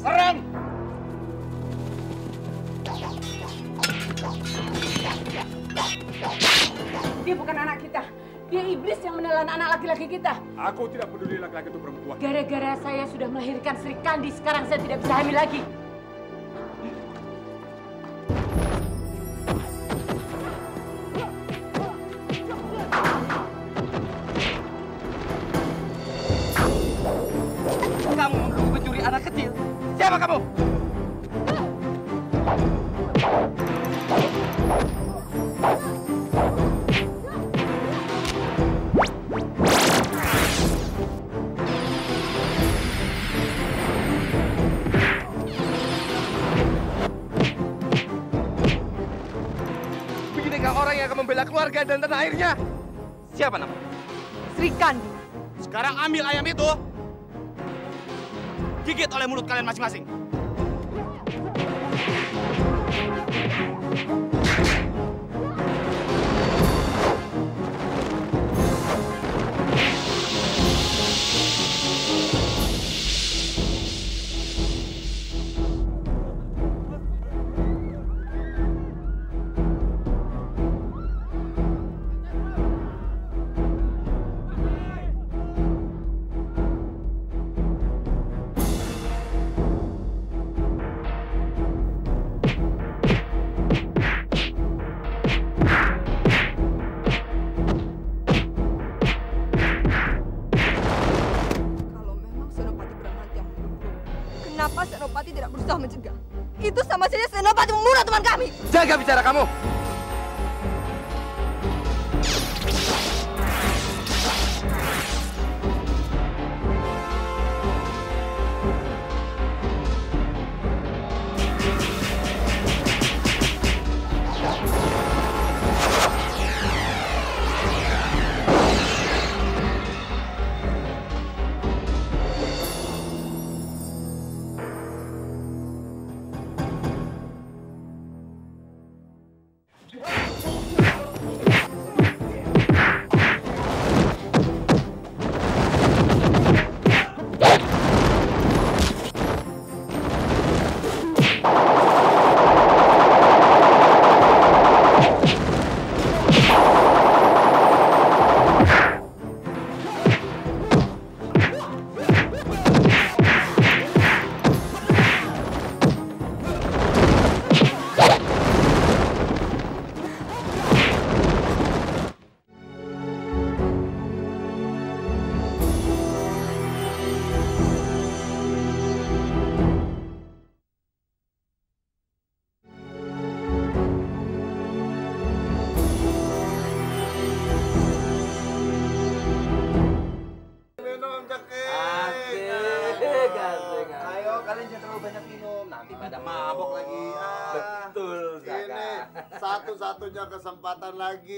Serang! Dia bukan anak kita. Dia iblis yang menelan anak laki-laki kita. Aku tidak peduli laki-laki itu perempuan. Gara-gara saya sudah melahirkan Sri Kandi, sekarang saya tidak bisa hamil lagi. Kamu menuduh pencuri anak kecil. Siapa kamu? Beginikah orang yang akan membela keluarga dan tanah airnya? Siapa namanya? Sri Kandi. Sekarang ambil ayam itu. Gigit oleh mulut kalian masing-masing. Kenapa Senopati tidak berusaha mencegah? Itu sama saja Senopati membunuh teman kami. Jaga bicara kamu. Kalian jangan terlalu banyak minum, nanti pada mabok lagi. Betul, Ini satu-satunya kesempatan lagi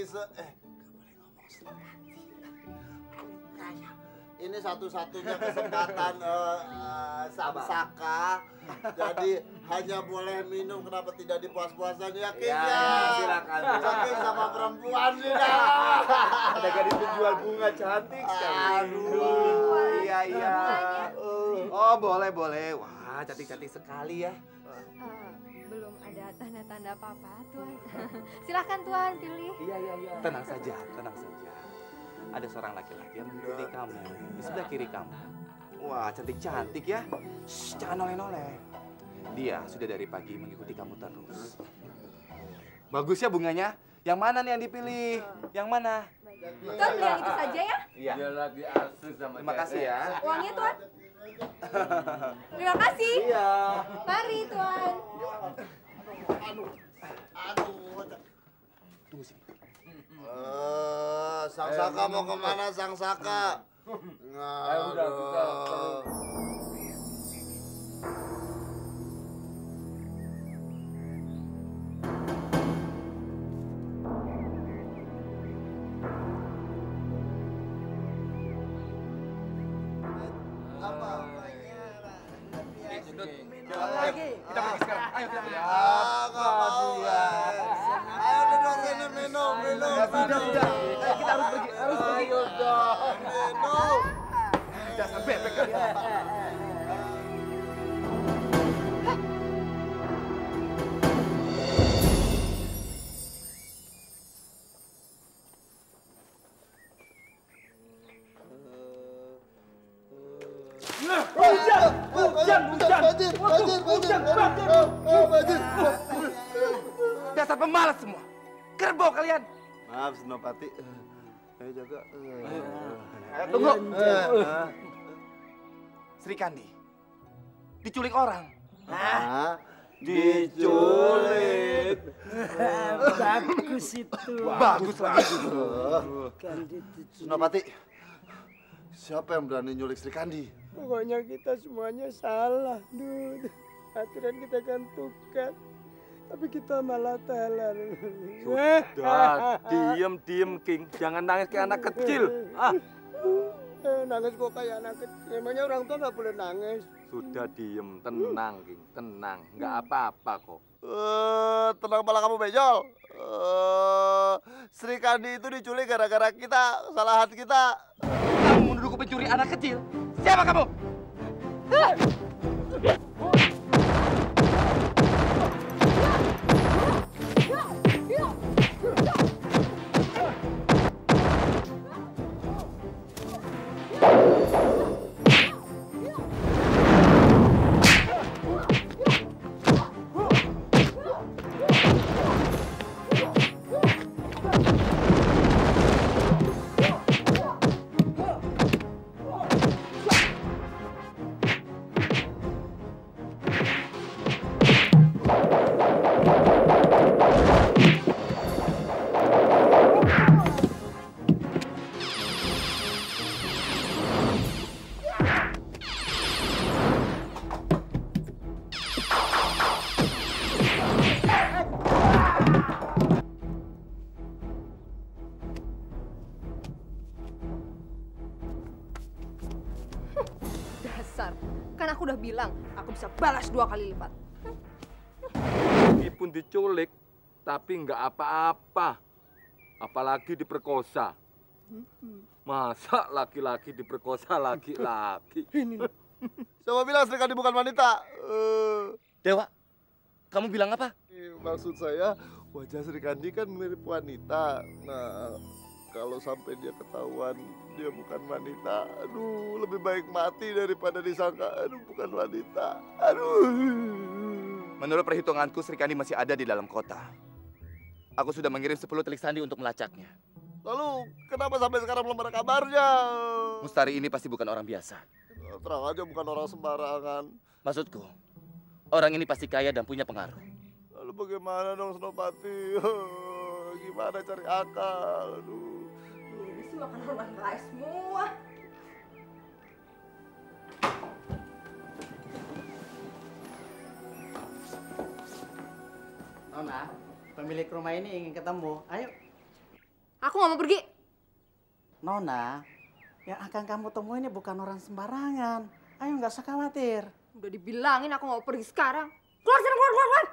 ini satu-satunya kesempatan Sang Saka. Jadi hanya boleh minum, kenapa tidak dipuas-puasan ya, King? Ya, silakan. King sama perempuan di dalam. Ada gadis penjual bunga cantik sekali. Aduh. Iya. Oh, boleh. Wah, cantik-cantik sekali ya. Belum ada tanda-tanda apa-apa, Tuan. Silakan Tuan, pilih. Iya. Tenang saja. Ada seorang laki-laki yang mengikuti kamu di sebelah kiri kamu. Wah, cantik-cantik ya. Shh, jangan noleh-noleh. Dia sudah dari pagi mengikuti kamu terus. Bagus ya bunganya. Yang mana nih yang dipilih? Yang mana? Tuan beli yang itu saja ya. Iya. Dia lagi asik sama Terima kasih ya. Uangnya Tuan. Terima kasih. Iya. Mari Tuan. Aduh. Tunggu sini. Sang Saka mau kemana, Sang Saka? udah kita perlu. Kita pergi sekarang. Ayo kita pergi. Nggak mau ya. Ayo duduk sini minum. Sudah. Kita harus pergi. Ayo dong. Minum. Dasar bebek kalian. Banjir. Banjir. Dasar pemalas semua. Kerbau kalian. Maaf, Senopati. Ayo jaga. Tunggu. Sri Kandi diculik orang. Diculik. Bagus itu. Bagus lagi. Senopati, siapa yang berani nyulik Sri Kandi? Pokoknya kita semuanya salah, Dud. Aturan kita gantukan, tapi kita malah teler. Sudah, diem King. Jangan nangis kayak anak kecil. Nangis kok kayak anak kecil. Emangnya orang tua nggak boleh nangis. Sudah diem, tenang King, tenang. Nggak apa-apa kok. Tenang malah kamu bejol. Sri Kandi itu diculik gara-gara kita, kesalahan kita. Kamu menuduhku pencuri anak kecil. Siapa kamu? Kan aku udah bilang, aku bisa balas 2 kali lipat. Meskipun diculik, tapi nggak apa-apa. Apalagi diperkosa. Masa laki-laki diperkosa laki-laki? Siapa bilang Sri Kandi bukan wanita? Dewa, kamu bilang apa? Maksud saya, wajah Sri Kandi kan mirip wanita. Nah, kalau sampai dia ketahuan dia bukan wanita, aduh, lebih baik mati daripada disangka, aduh, bukan wanita. Aduh. Menurut perhitunganku, Sri Kandi masih ada di dalam kota. Aku sudah mengirim 10 telik sandi untuk melacaknya. Lalu, kenapa sampai sekarang belum ada kabarnya? Mustari ini pasti bukan orang biasa. Terang aja bukan orang sembarangan. Maksudku, orang ini pasti kaya dan punya pengaruh. Lalu bagaimana dong, Senopati? Gimana cari akal? Aduh. Ini sih makan orang lain semua. Nona, pemilik rumah ini ingin ketemu. Ayo. Aku nggak mau pergi. Nona, yang akan kamu temui ini bukan orang sembarangan. Ayo, nggak usah khawatir. Udah dibilangin aku nggak mau pergi sekarang. Keluar sana, keluar.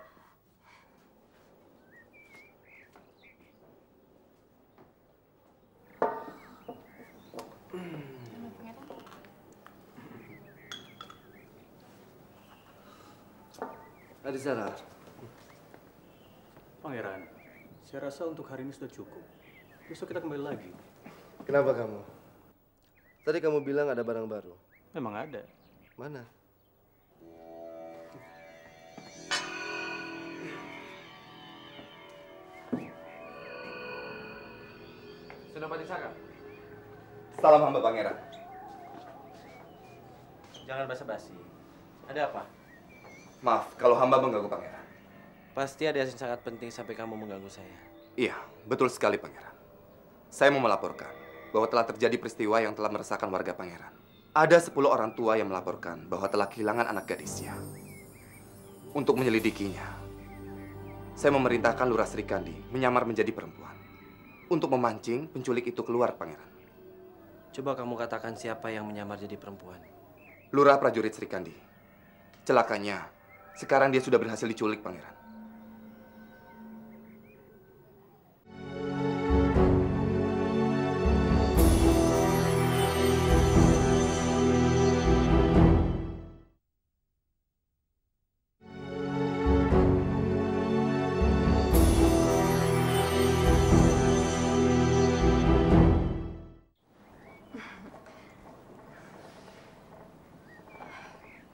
Adisara. Pangeran, saya rasa untuk hari ini sudah cukup. Besok kita kembali lagi. Kenapa kamu? Tadi kamu bilang ada barang baru. Memang ada. Mana? Senopati Saka. Salam hamba pangeran. Jangan basa-basi. Ada apa? Maaf kalau hamba mengganggu pangeran. Pasti ada yang sangat penting sampai kamu mengganggu saya. Iya, betul sekali pangeran. Saya mau melaporkan bahwa telah terjadi peristiwa yang telah meresahkan warga pangeran. Ada 10 orang tua yang melaporkan bahwa telah kehilangan anak gadisnya. Untuk menyelidikinya, saya memerintahkan Lurah Sri Kandi menyamar menjadi perempuan untuk memancing penculik itu keluar, pangeran. Coba kamu katakan siapa yang menyamar jadi perempuan. Lurah prajurit Sri Kandi. Celakanya, sekarang dia sudah berhasil diculik, pangeran.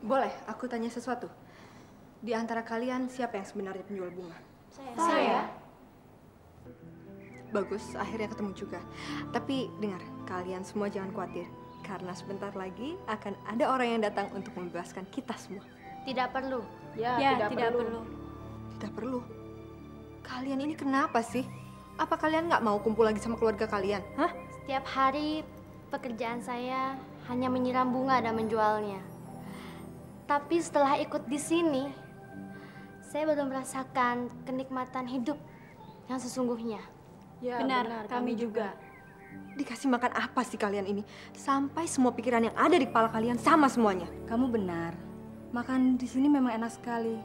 Boleh, aku aku tanya sesuatu. Di antara kalian siapa yang sebenarnya penjual bunga? Saya. Bagus, akhirnya ketemu juga. Tapi dengar, kalian semua jangan khawatir. Karena sebentar lagi akan ada orang yang datang untuk membebaskan kita semua. Tidak perlu. Ya, tidak perlu. Tidak perlu. Kalian ini kenapa sih? Apa kalian nggak mau kumpul lagi sama keluarga kalian? Hah? Setiap hari pekerjaan saya hanya menyiram bunga dan menjualnya. Tapi setelah ikut di sini, saya baru merasakan kenikmatan hidup yang sesungguhnya. Ya, benar, kami juga. Dikasih makan apa sih kalian ini? Sampai semua pikiran yang ada di kepala kalian sama semuanya. Kamu benar. Makan di sini memang enak sekali.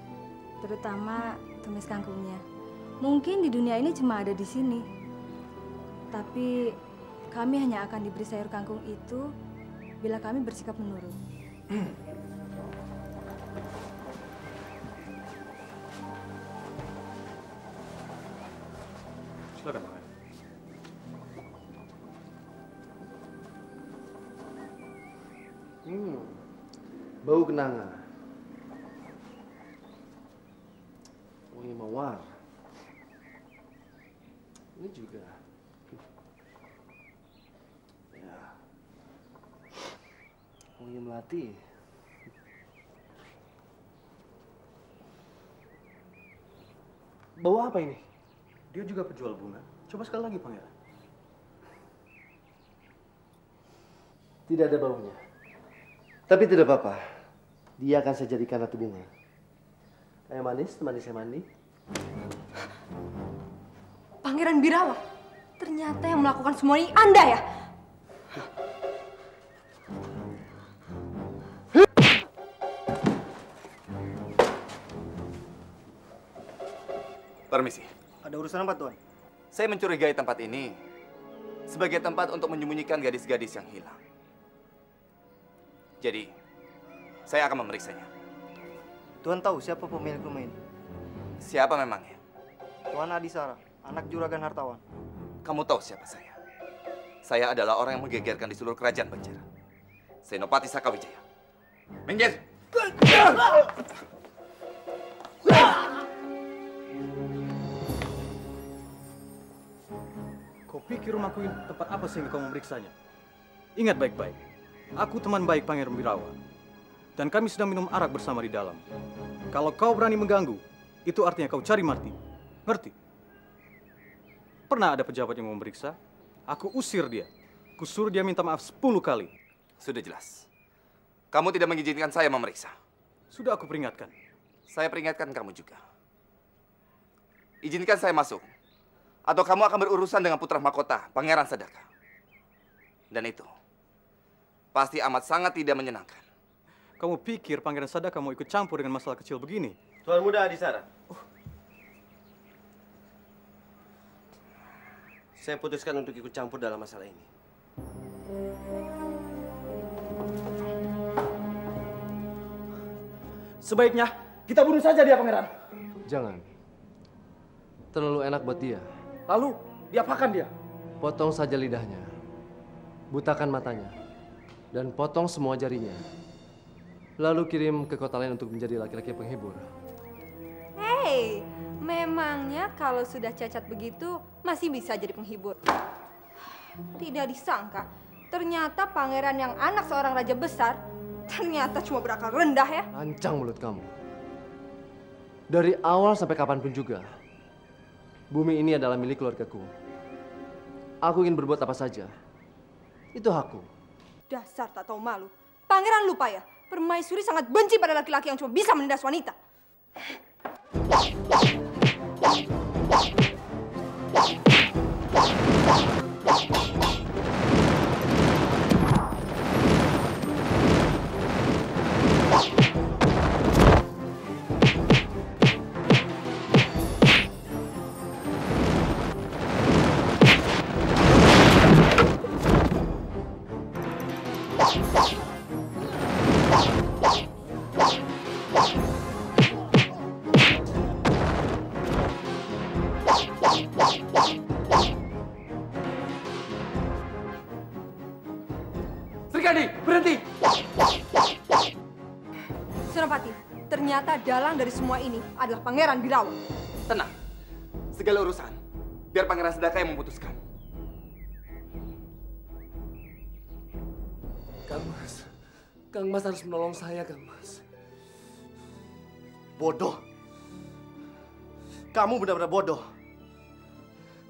Terutama tumis kangkungnya. Mungkin di dunia ini cuma ada di sini. Tapi kami hanya akan diberi sayur kangkung itu bila kami bersikap menurut. Silakan, Pak. Bau kenanga. Wangi mawar. Ini juga. Ya. Wangi melati. Bau apa ini? Dia juga penjual bunga. Coba sekali lagi, Pangeran. Tidak ada baunya. Tapi tidak apa-apa. Dia akan saya jadikan ratu bunga. Ayo manis, temani saya mandi. Pangeran Birawa, ternyata yang melakukan semua ini Anda ya? Permisi. Ada urusan apa, Tuan? Saya mencurigai tempat ini sebagai tempat untuk menyembunyikan gadis-gadis yang hilang. Jadi, saya akan memeriksanya. Tuan tahu siapa pemilik rumah ini? Siapa memangnya? Tuan Adisara, anak juragan hartawan. Kamu tahu siapa saya? Saya adalah orang yang menggegerkan di seluruh kerajaan Pajajaran. Senopati Sakawijaya. Minggir! Kau pikir rumahku ini tempat apa sehingga kau memeriksanya? Ingat baik-baik, aku teman baik Pangeran Birawa. Dan kami sedang minum arak bersama di dalam. Kalau kau berani mengganggu, itu artinya kau cari mati. Ngerti? Pernah ada pejabat yang mau memeriksa? Aku usir dia. Kusuruh dia minta maaf 10 kali. Sudah jelas. Kamu tidak mengizinkan saya memeriksa. Sudah aku peringatkan. Saya peringatkan kamu juga. Izinkan saya masuk. Atau kamu akan berurusan dengan putra mahkota, Pangeran Sadaka. Dan itu pasti amat sangat tidak menyenangkan. Kamu pikir Pangeran Sadaka mau ikut campur dengan masalah kecil begini? Tuan Muda Adisara. Saya putuskan untuk ikut campur dalam masalah ini. Sebaiknya kita bunuh saja dia, Pangeran. Jangan. Terlalu enak buat dia. Lalu, diapakan dia? Potong saja lidahnya. Butakan matanya. Dan potong semua jarinya. Lalu kirim ke kota lain untuk menjadi laki-laki penghibur. Hei, memangnya kalau sudah cacat begitu masih bisa jadi penghibur? Tidak disangka, ternyata pangeran yang anak seorang raja besar ternyata cuma berakal rendah ya. Lancang mulut kamu. Dari awal sampai kapanpun juga, bumi ini adalah milik keluargaku. Aku ingin berbuat apa saja. Itu hakku. Dasar tak tahu malu. Pangeran lupa ya, permaisuri sangat benci pada laki-laki yang cuma bisa menindas wanita. ternyata dalang dari semua ini adalah Pangeran Birawa. Tenang. Segala urusan, biar Pangeran Sedaka yang memutuskan. Kang Mas harus menolong saya, Kang Mas. Bodoh. Kamu benar-benar bodoh.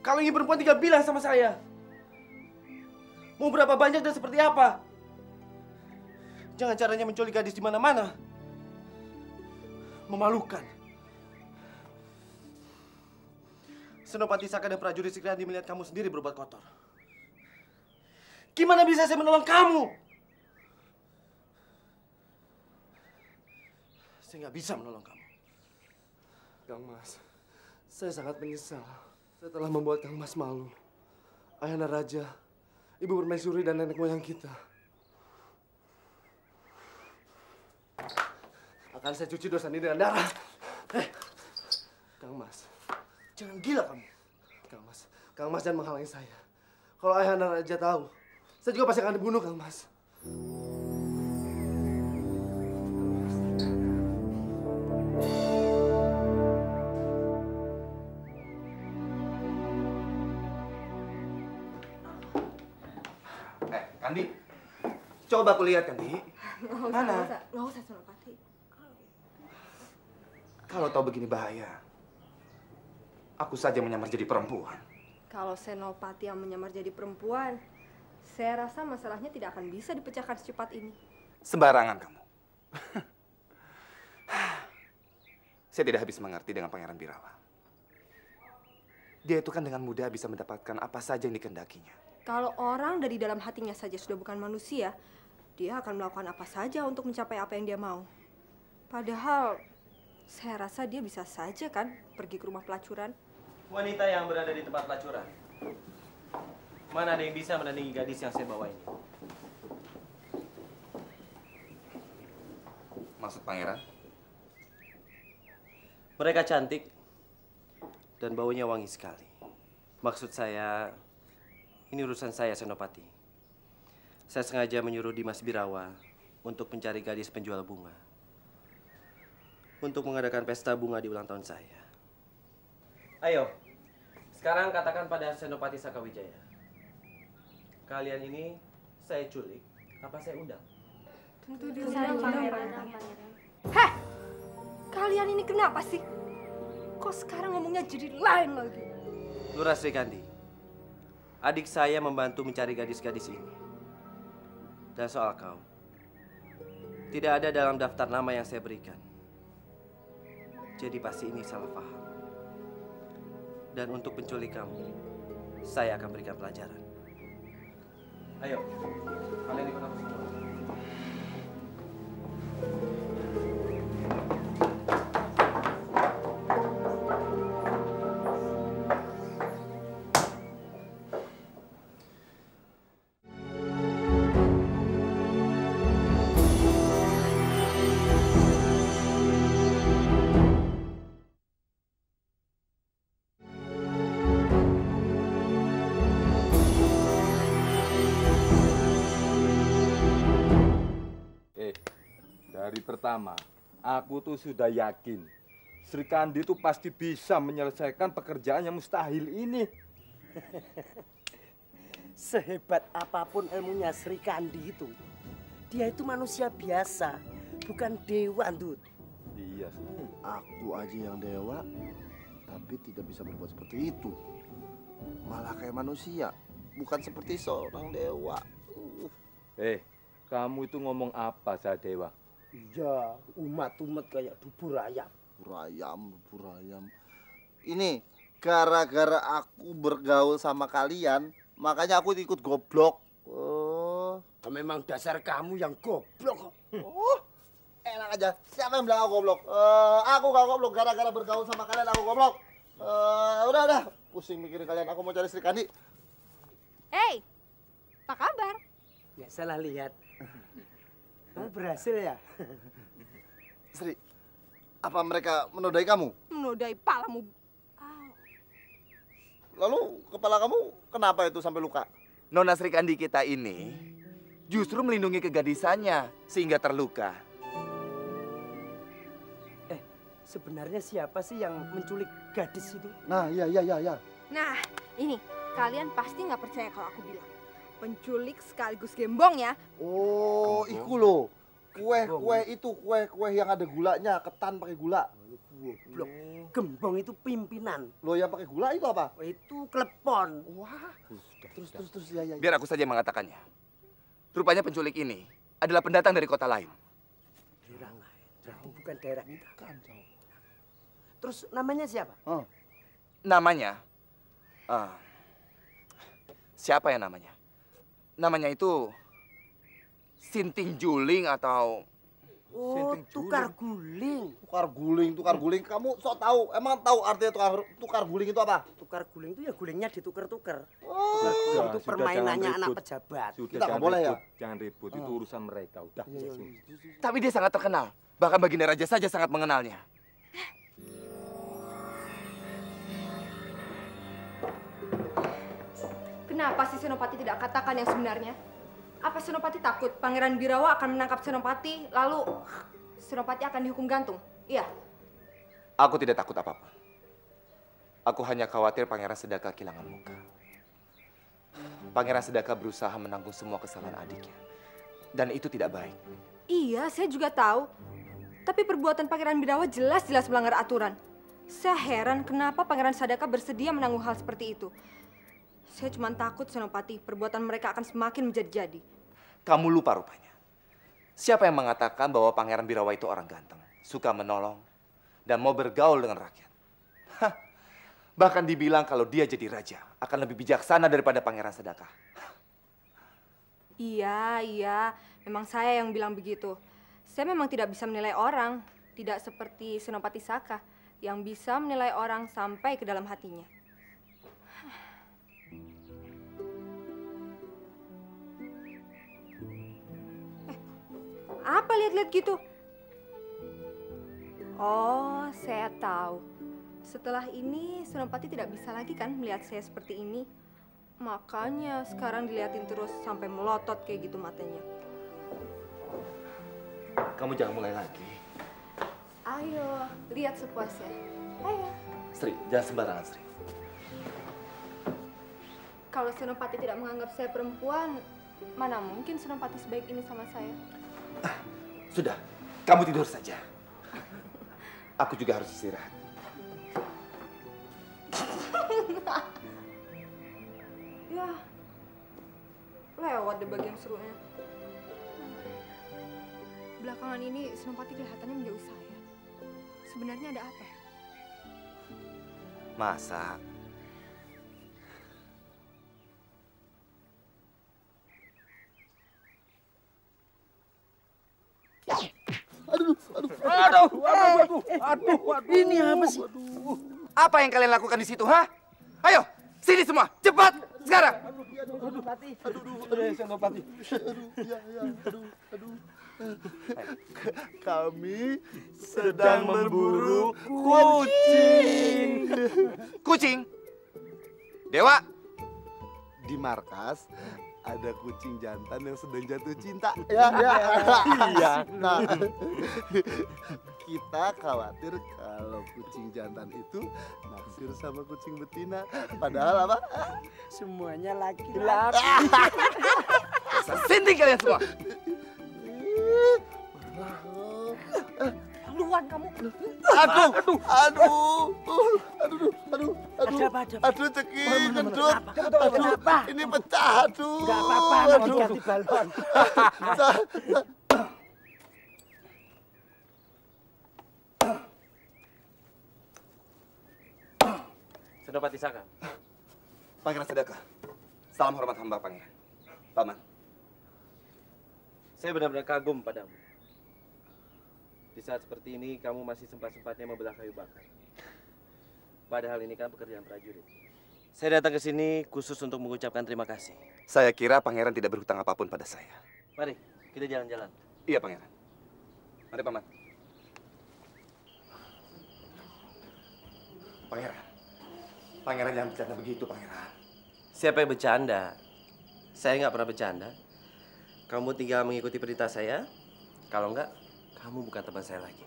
Kalau ingin perempuan tinggal bilang sama saya. Mau berapa banyak dan seperti apa? Jangan caranya menculik gadis di mana-mana. Memalukan. Senopati Saka dan prajurit Srikrandi melihat kamu sendiri berbuat kotor. Gimana bisa saya menolong kamu? Saya nggak bisa menolong kamu. Kang Mas, saya sangat menyesal. Saya telah membuat Kang Mas malu. Ayahanda Raja, Ibu Permaisuri dan nenek moyang kita. Akan saya cuci dosa ini dengan darah. Kang Mas, jangan gila kamu. Kang Mas jangan menghalangi saya. Kalau Ayahanda Raja tahu, saya juga pasti akan dibunuh, Kang Mas. Kandi, coba aku lihat, Kandi. Mana? Nggak usah, Senopati. Kalau tahu begini bahaya, aku saja menyamar jadi perempuan. Kalau Senopati yang menyamar jadi perempuan, saya rasa masalahnya tidak akan bisa dipecahkan secepat ini. Sembarangan kamu. Saya tidak habis mengerti dengan Pangeran Birawa. Dia itu kan dengan mudah bisa mendapatkan apa saja yang dikehendakinya. Kalau orang dari dalam hatinya saja sudah bukan manusia, dia akan melakukan apa saja untuk mencapai apa yang dia mau. Padahal, saya rasa dia bisa saja kan pergi ke rumah pelacuran. Wanita yang berada di tempat pelacuran. Mana ada yang bisa menandingi gadis yang saya bawa ini? Maksud Pangeran? Mereka cantik dan baunya wangi sekali. Maksud saya, ini urusan saya, Senopati. Saya sengaja menyuruh Dimas Birawa untuk mencari gadis penjual bunga. Untuk mengadakan pesta bunga di ulang tahun saya. Ayo, sekarang katakan pada Senopati Sakawijaya. Kalian ini saya culik, apa saya undang? Tentu saja, Pangeran. Heh! Kalian ini kenapa sih? Kok sekarang ngomongnya jadi lain lagi? Lurah Srikandi, adik saya membantu mencari gadis-gadis ini. Dan soal kau, tidak ada dalam daftar nama yang saya berikan. Jadi pasti ini salah paham. Dan untuk penculik kamu, saya akan berikan pelajaran. Ayo, kalian ikut aku semua. Dari pertama, aku tuh sudah yakin Srikandi tuh pasti bisa menyelesaikan pekerjaan yang mustahil ini. Sehebat apapun ilmunya Srikandi itu, dia itu manusia biasa, bukan dewa, Dut. Iya sih. Aku aja yang dewa, tapi tidak bisa berbuat seperti itu. Malah kayak manusia, bukan seperti seorang dewa. Kamu itu ngomong apa, Sadewa? Iya, umat-umat kayak bubur ayam. Bubur ayam. Ini gara-gara aku bergaul sama kalian, makanya aku ikut goblok. Oh, memang dasar kamu yang goblok. Oh, enak aja. Siapa yang bilang aku goblok? Aku gak goblok, gara-gara bergaul sama kalian aku goblok. Udah. Pusing mikirin kalian. Aku mau cari Srikandi. Hei, apa kabar? Ya salah lihat. Kamu berhasil ya? Sri, apa mereka menodai kamu? Menodai palamu. Lalu kepala kamu kenapa itu sampai luka? Nona Srikandi kita ini justru melindungi kegadisannya sehingga terluka. sebenarnya siapa sih yang menculik gadis itu? Nah, iya. Nah, ini kalian pasti nggak percaya kalau aku bilang. Penculik sekaligus gembong ya. Oh, iku loh. Kue yang ada gulanya, ketan pakai gula. Goblok. Gembong itu pimpinan. Loh, yang pakai gula itu apa? Itu klepon. Wah. Terus ya. Biar aku saja yang mengatakannya. Rupanya penculik ini adalah pendatang dari kota lain. Daerah lain. Jauh, bukan daerah kita. Bukan, jauh. Terus namanya siapa? Namanya? Siapa ya namanya? Namanya itu Sinting Juling atau... Oh, tukar guling. Tukar guling. Kamu sok tahu? Emang tahu artinya tukar guling itu apa? Tukar guling itu ya gulingnya ditukar-tukar. Sudah, itu permainannya jangan anak ribut. pejabat. Sudah, Kita nggak boleh ya? Jangan ribut, itu urusan mereka. Udah. Tapi dia sangat terkenal. Bahkan Baginda Raja saja sangat mengenalnya. Kenapa sih Senopati tidak katakan yang sebenarnya? Apa Senopati takut Pangeran Birawa akan menangkap Senopati, lalu Senopati akan dihukum gantung? Iya. Aku tidak takut apapun. Aku hanya khawatir Pangeran Sedaka kehilangan muka. Pangeran Sedaka berusaha menanggung semua kesalahan adiknya. Dan itu tidak baik. Iya, saya juga tahu. Tapi perbuatan Pangeran Birawa jelas-jelas melanggar aturan. Saya heran kenapa Pangeran Sadaka bersedia menanggung hal seperti itu. Saya cuma takut Senopati, perbuatan mereka akan semakin menjadi-jadi. Kamu lupa rupanya. Siapa yang mengatakan bahwa Pangeran Birawa itu orang ganteng, suka menolong, dan mau bergaul dengan rakyat? Hah. Bahkan dibilang kalau dia jadi raja, akan lebih bijaksana daripada Pangeran Sedaka. Iya, memang saya yang bilang begitu. Saya memang tidak bisa menilai orang, tidak seperti Senopati Saka, yang bisa menilai orang sampai ke dalam hatinya. Apa lihat-lihat gitu? Oh, saya tahu. Setelah ini, Senopati tidak bisa lagi kan melihat saya seperti ini. Makanya sekarang dilihatin terus sampai melotot kayak gitu matanya. Kamu jangan mulai lagi. Ayo, lihat sepuasnya. Ayo. Sri, jangan sembarangan, Sri. Kalau Senopati tidak menganggap saya perempuan, mana mungkin Senopati sebaik ini sama saya? Sudah, kamu tidur saja. Aku juga harus istirahat. Ya, lewat deh bagian serunya. Belakangan ini Senopati kelihatannya menjauh saya. Sebenarnya ada apa? Masa? Aduh, ini apa sih? Apa yang kalian lakukan di situ, ha? Ayo, sini semua, cepat, sekarang. Kami sedang berburu kucing. Kucing? Dewa? Di markas ada kucing jantan yang sedang jatuh cinta. Iya. Nah, kita khawatir kalau kucing jantan itu naksir sama kucing betina. Padahal apa? Semuanya laki-laki. Sinting kalian semua. Luan kamu. Aduh, Ceki, gendut. Kenapa? Ini pecah, aduh. Enggak apa-apa, mau diganti balon. Senopati Saka. Pangeran Sedaka, salam hormat hamba pangeran. Paman. Saya benar-benar kagum padamu. Di saat seperti ini, kamu masih sempat-sempatnya membelah kayu bakar. Padahal ini kan pekerjaan prajurit. Saya datang ke sini khusus untuk mengucapkan terima kasih. Saya kira pangeran tidak berhutang apapun pada saya. Mari, kita jalan-jalan. Iya, pangeran. Mari, paman. Pangeran. Pangeran jangan bercanda begitu, pangeran. Siapa yang bercanda? Saya nggak pernah bercanda. Kamu tinggal mengikuti perintah saya. Kalau enggak, kamu bukan teman saya lagi.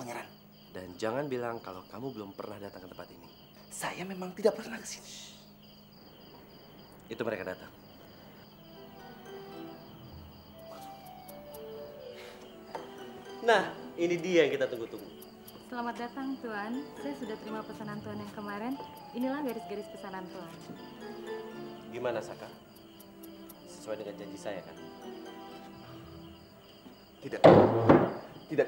Pangeran. Dan jangan bilang kalau kamu belum pernah datang ke tempat ini. Saya memang tidak pernah ke sini. Itu mereka datang. Nah, ini dia yang kita tunggu-tunggu. Selamat datang, Tuan. Saya sudah terima pesanan Tuan yang kemarin. Inilah garis-garis pesanan Tuan. Gimana, Saka? Sesuai dengan janji saya, kan? Tidak. Tidak.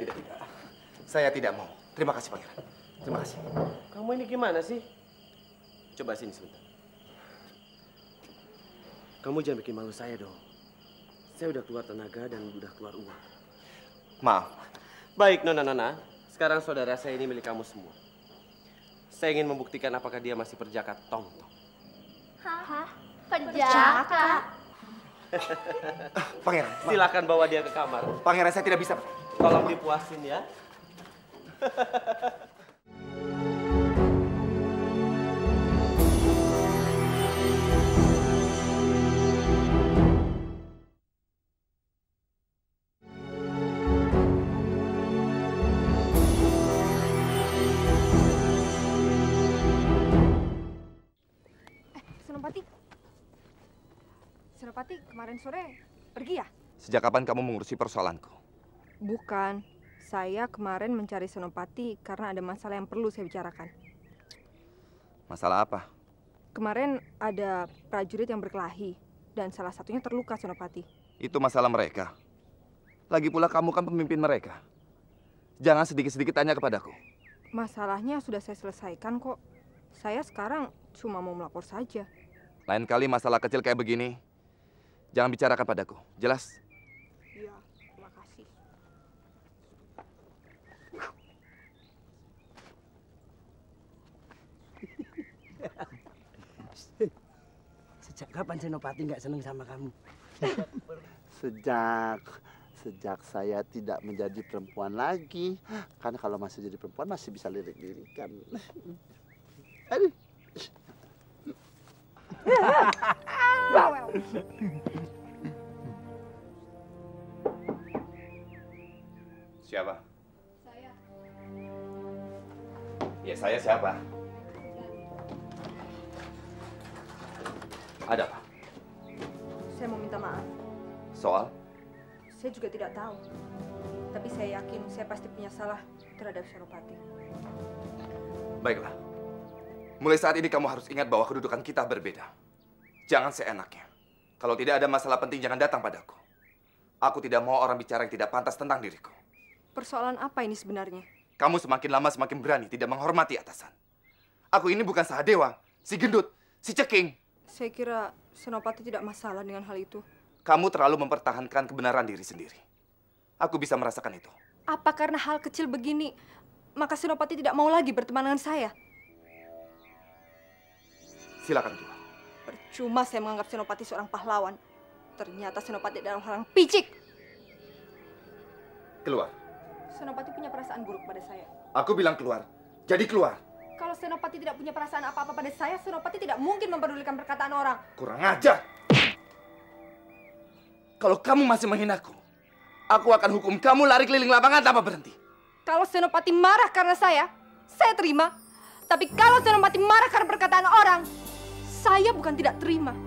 Saya tidak mau. Terima kasih, Pangeran. Terima kasih. Kamu ini gimana sih? Coba sini sebentar. Kamu jangan bikin malu saya dong. Saya udah keluar tenaga dan udah keluar uang. Maaf. Baik, Nona. Sekarang saudara saya ini milik kamu semua. Saya ingin membuktikan apakah dia masih perjaka Tong-Tong. Hah? Perjaka? Pangeran. Silakan bawa dia ke kamar. Pangeran, saya tidak bisa. Tolong dipuasin ya. Senopati kemarin sore pergi ya? Sejak kapan kamu mengurusi persoalanku? Bukan. Saya kemarin mencari Senopati karena ada masalah yang perlu saya bicarakan. Masalah apa? Kemarin ada prajurit yang berkelahi dan salah satunya terluka, Senopati. Itu masalah mereka. Lagi pula kamu kan pemimpin mereka. Jangan sedikit-sedikit tanya kepadaku. Masalahnya sudah saya selesaikan kok. Saya sekarang cuma mau melapor saja. Lain kali masalah kecil kayak begini, jangan bicarakan padaku. Jelas? Iya, terima kasih. Sejak kapan Senopati nggak seneng sama kamu? Sejak saya tidak menjadi perempuan lagi. Karena kalau masih jadi perempuan masih bisa lirik-lirikan. Aduh. Siapa? Saya. Ya, saya siapa? Ada apa? Saya mau minta maaf. Soal? Saya juga tidak tahu. Tapi saya yakin saya pasti punya salah terhadap Senopati. Baiklah. Mulai saat ini kamu harus ingat bahwa kedudukan kita berbeda. Jangan seenaknya. Kalau tidak ada masalah penting, jangan datang padaku. Aku tidak mau orang bicara yang tidak pantas tentang diriku. Persoalan apa ini sebenarnya? Kamu semakin lama semakin berani, tidak menghormati atasan. Aku ini bukan Sahadewa, si gendut, si ceking. Saya kira Senopati tidak masalah dengan hal itu. Kamu terlalu mempertahankan kebenaran diri sendiri. Aku bisa merasakan itu. Apa karena hal kecil begini, maka Senopati tidak mau lagi berteman dengan saya? Silakan keluar. Percuma saya menganggap Senopati seorang pahlawan. Ternyata Senopati adalah orang picik. Keluar. Senopati punya perasaan buruk pada saya. Aku bilang keluar. Jadi keluar. Kalau Senopati tidak punya perasaan apa-apa pada saya, Senopati tidak mungkin memperdulikan perkataan orang. Kurang ajar. Kalau kamu masih menghinaku, aku akan hukum kamu lari keliling lapangan tanpa berhenti. Kalau Senopati marah karena saya terima. Tapi kalau Senopati marah karena perkataan orang, saya bukan tidak terima.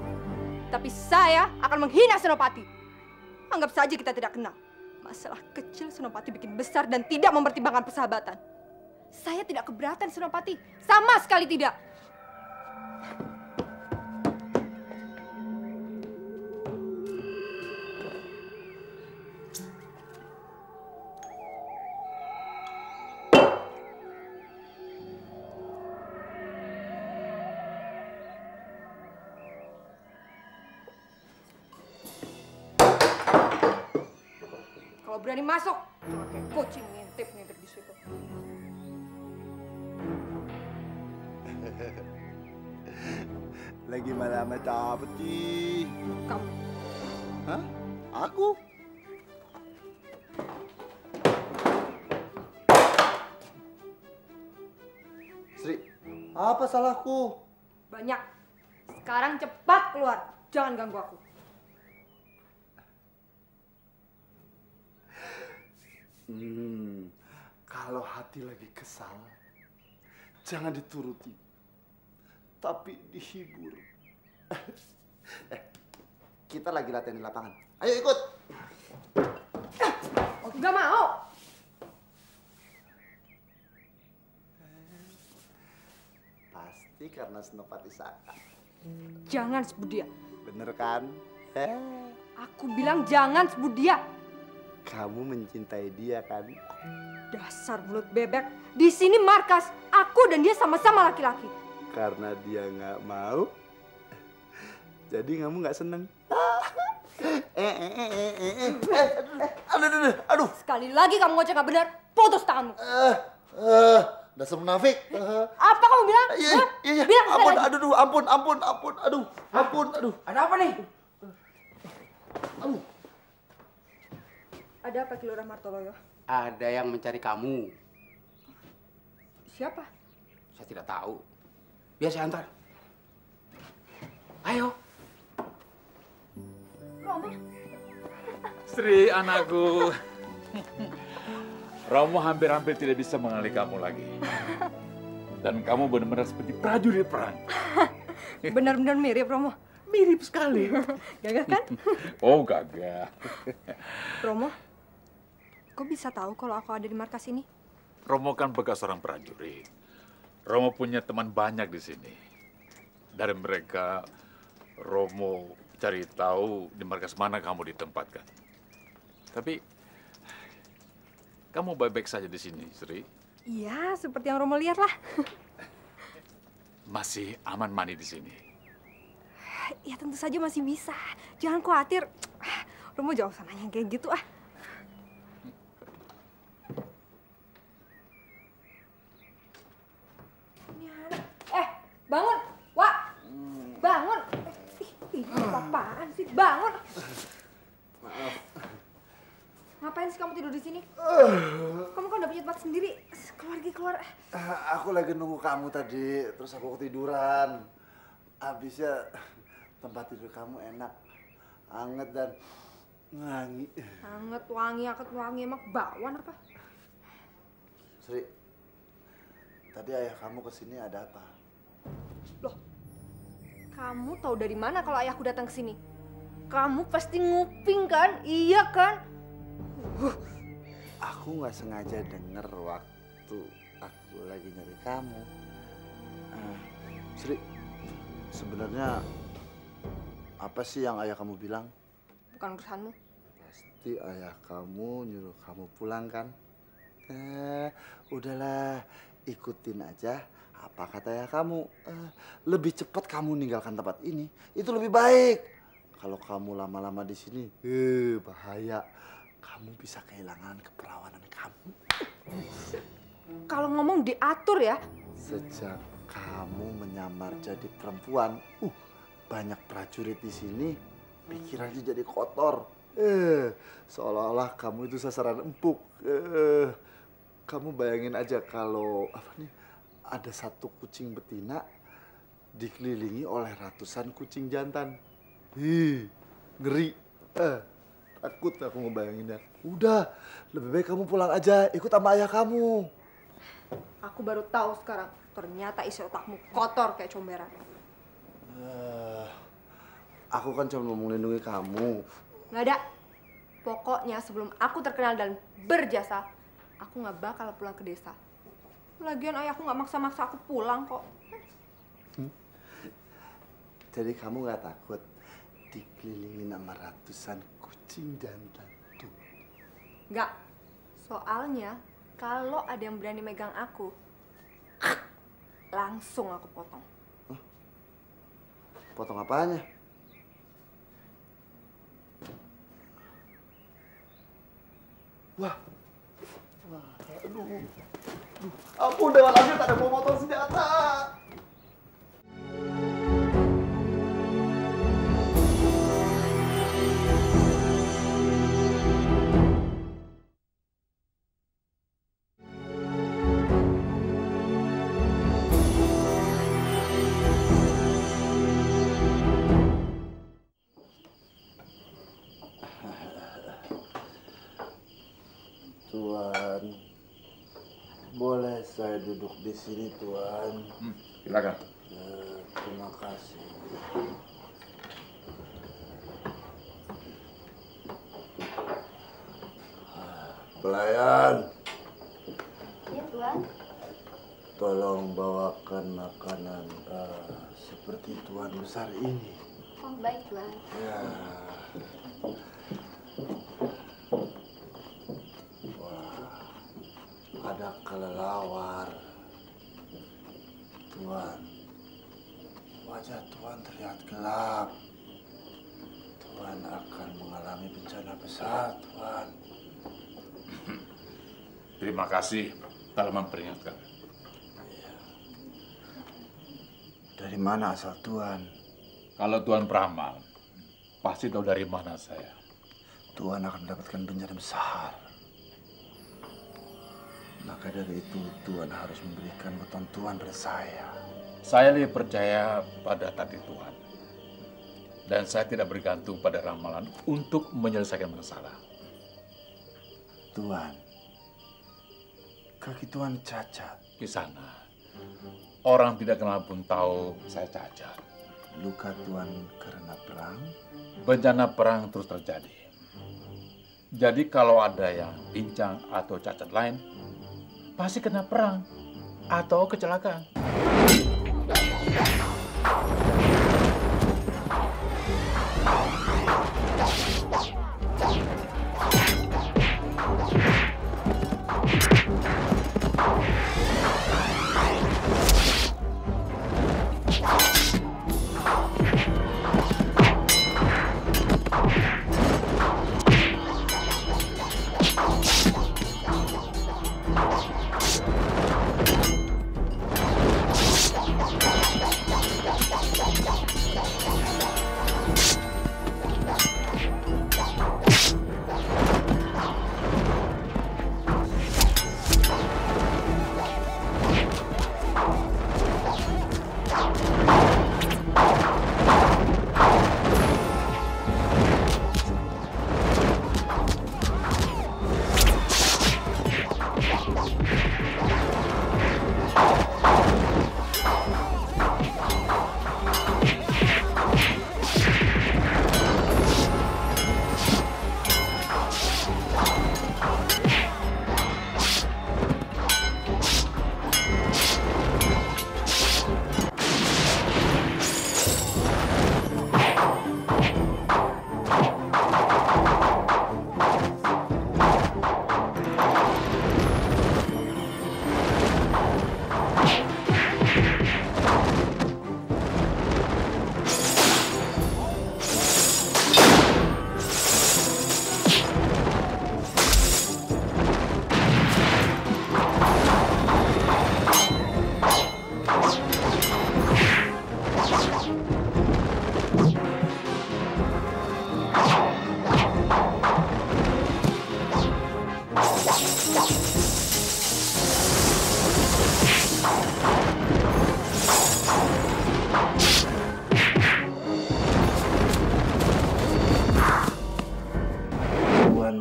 Tapi saya akan menghina Senopati. Anggap saja kita tidak kenal. Masalah kecil Senopati bikin besar dan tidak mempertimbangkan persahabatan. Saya tidak keberatan Senopati. Sama sekali tidak. Kalau berani masuk, kayak kucing ngintip di situ. Lagi malam apa sih? Kamu. Hah? Aku? Sri, apa salahku? Banyak. Sekarang cepat keluar. Jangan ganggu aku. Kalau hati lagi kesal, jangan dituruti, tapi dihibur. Kita lagi latihan di lapangan. Ayo ikut. Nggak mau. Pasti karena Senopati Saka. Jangan sebut dia. Bener kan? Aku bilang jangan sebut dia. Kamu mencintai dia kan? Dasar mulut bebek. Di sini markas. Aku dan dia sama-sama laki-laki. Karena dia nggak mau, jadi kamu nggak seneng. Aduh. Sekali lagi kamu ngoceh nggak benar, putus tanganmu. Dasar munafik. Apa kamu bilang? Iya. Bilang Ampun, sekali lagi. ampun. Aduh. Ada apa nih? Ada apa Ki Lurah Martoloyo? Ada yang mencari kamu. Siapa? Saya tidak tahu. Biar saya antar. Ayo. Romo. Sri, anakku. Romo hampir-hampir tidak bisa mengenali kamu lagi. Dan kamu benar-benar seperti prajurit perang. Benar-benar mirip, Romo. Mirip sekali. Gagah kan? Oh, gagah. Romo, kok bisa tahu kalau aku ada di markas ini? Romo kan bekas seorang prajurit. Romo punya teman banyak di sini. Dari mereka, Romo cari tahu di markas mana kamu ditempatkan. Tapi, kamu baik-baik saja di sini, Sri. Iya, seperti yang Romo lihat lah. Masih aman mandi di sini. Ya tentu saja masih bisa. Jangan khawatir. Romo jauh sananya kayak gitu ah. Bangun, Wak. Bangun. Ih, apaan sih? Bangun. Maaf. Ngapain sih kamu tidur di sini? Kamu kan udah punya tempat sendiri. Keluar. Aku lagi nunggu kamu tadi, terus aku ketiduran. Habisnya tempat tidur kamu enak, anget dan wangi. Anget, wangi, emang bawaan apa? Sri, tadi ayah kamu kesini ada apa? Loh, kamu tahu dari mana kalau ayahku datang ke sini? Kamu pasti nguping kan? Iya kan? Aku nggak sengaja denger waktu aku lagi nyari kamu. Sri, sebenarnya apa sih yang ayah kamu bilang? Bukan urusanmu. Pasti ayah kamu nyuruh kamu pulang kan? Udahlah, ikutin aja apa kata ayah kamu. Lebih cepat kamu ninggalkan tempat ini, itu lebih baik. Kalau kamu lama-lama di sini, bahaya. Kamu bisa kehilangan keperawanan kamu. Kalau ngomong diatur ya. Sejak kamu menyamar jadi perempuan, banyak prajurit di sini pikirannya jadi kotor. Seolah-olah kamu itu sasaran empuk. Kamu bayangin aja kalau ada satu kucing betina dikelilingi oleh ratusan kucing jantan. Ngeri. Takut aku ngebayanginnya. Udah, lebih baik kamu pulang aja, ikut sama ayah kamu. Aku baru tahu sekarang, ternyata isi otakmu kotor kayak comberan. Aku kan cuma mau melindungi kamu. Nggak ada. Pokoknya sebelum aku terkenal dan berjasa, aku nggak bakal pulang ke desa. Lagian ayahku nggak maksa-maksa aku pulang kok. Jadi kamu nggak takut dikelilingi sama ratusan kucing jantan tuh? Nggak. Soalnya kalau ada yang berani megang aku, langsung aku potong. Potong apanya? Wah, aduh. Ampun, Dewa Langit ada mau motong senjata. Tuan, Boleh saya duduk di sini, Tuan? Silakan. Terima kasih. Pelayan. Ya, Tuan. Tolong bawakan makanan seperti Tuan besar ini. Oh, baik, Tuan. Ya. Wah, ada kelelawar. Tuan, wajah Tuan terlihat gelap. Tuan akan mengalami bencana besar, Tuan. Terima kasih telah memperingatkan. Dari mana asal Tuan? Kalau Tuan peramal, pasti tahu dari mana saya. Tuan akan mendapatkan bencana besar. Maka dari itu Tuan harus memberikan weton Tuan pada saya. Saya lebih percaya pada takdir Tuhan. Dan saya tidak bergantung pada ramalan untuk menyelesaikan masalah. Tuan, kaki Tuan cacat. Di sana, orang tidak kenal pun tahu saya cacat. Luka Tuan karena perang? Bencana perang terus terjadi. Jadi kalau ada yang pincang atau cacat lain, pasti kena perang atau kecelakaan.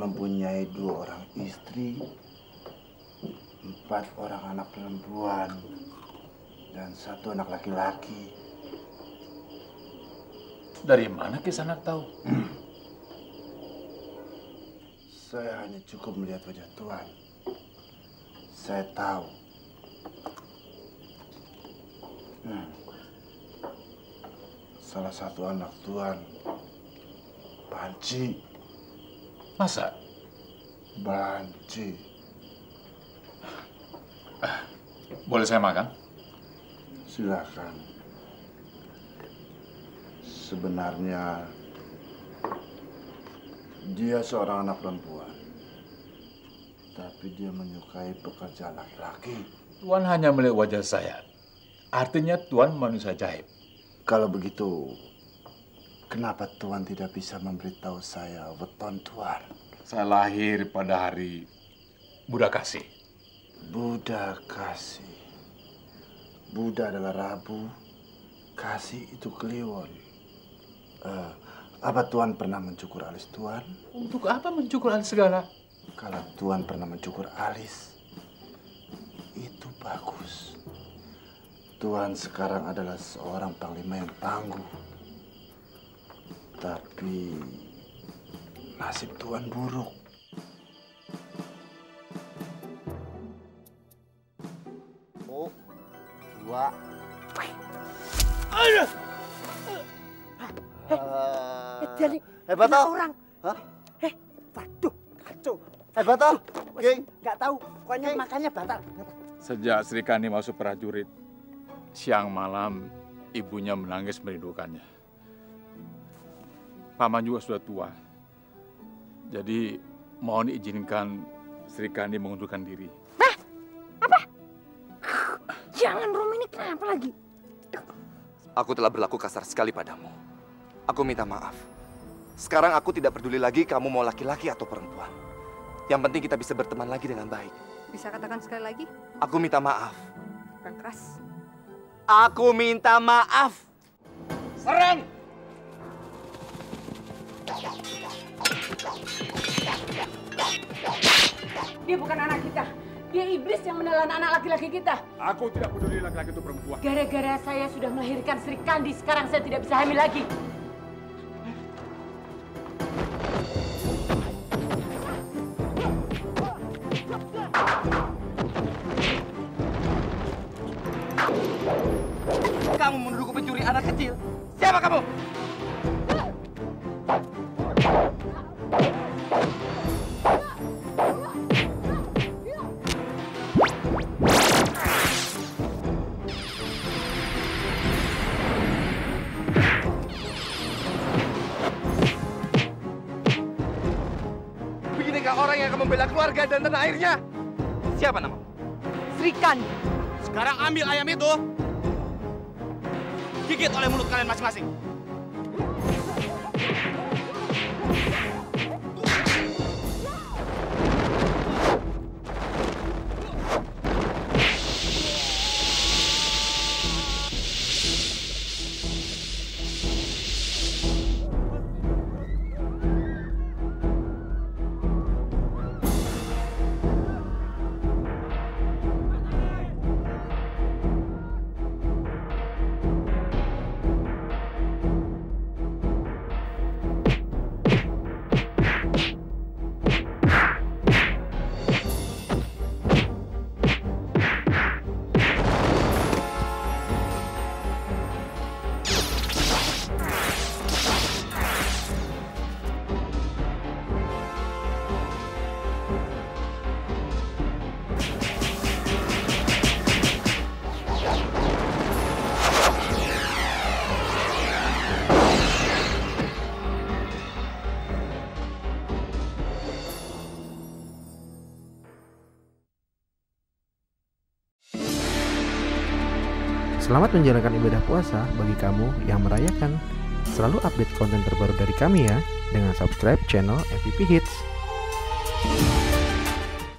mempunyai 2 orang istri, 4 orang anak perempuan, dan 1 anak laki-laki. Dari mana Kisanak tahu? Saya hanya cukup melihat wajah Tuan. Saya tahu. Salah satu anak Tuan, Banci. Masa? Banci. Boleh saya makan? Silakan. Sebenarnya dia seorang anak perempuan, tapi dia menyukai pekerjaan laki-laki. Tuan hanya melihat wajah saya. Artinya Tuan manusia jaib. Kalau begitu, kenapa Tuan tidak bisa memberitahu saya weton Tuan? Saya lahir pada hari Buddha Kasih. Buddha Kasih. Buddha adalah Rabu, Kasih itu Kliwon. Apa Tuan pernah mencukur alis Tuan? Untuk apa mencukur alis segala? Kalau Tuan pernah mencukur alis, Itu bagus. Tuan sekarang adalah seorang panglima yang tangguh. Tapi nasib Tuan buruk. Oh, dua. Aduh. Jadi hebat toh? orang. Hah? Waduh, kacau. Hebat toh, King? Nggak tahu, pokoknya makannya batal. Sejak Sri Kandi masuk prajurit, siang malam ibunya menangis merindukannya. Paman juga sudah tua. Jadi mohon izinkan Sri Kandi mengundurkan diri. Jangan, Romo, ini kenapa lagi? Aku telah berlaku kasar sekali padamu. Aku minta maaf. Sekarang aku tidak peduli lagi kamu mau laki-laki atau perempuan. Yang penting kita bisa berteman lagi dengan baik. Bisa katakan sekali lagi? Aku minta maaf. Kurang keras. Aku minta maaf. Serang! Dia bukan anak kita. Dia iblis yang menelan anak laki-laki kita. Aku tidak peduli laki-laki itu perempuan. Gara-gara saya sudah melahirkan Sri Kandi, sekarang saya tidak bisa hamil lagi. Kamu menuduhku pencuri anak kecil. Siapa kamu? Beginikah orang yang akan membela keluarga dan tanah airnya? Siapa namamu? Sri Kandi. Sekarang ambil ayam itu. Gigit oleh mulut kalian masing-masing. Selamat menjalankan ibadah puasa bagi kamu yang merayakan. Selalu update konten terbaru dari kami ya, dengan subscribe channel MVP Hits.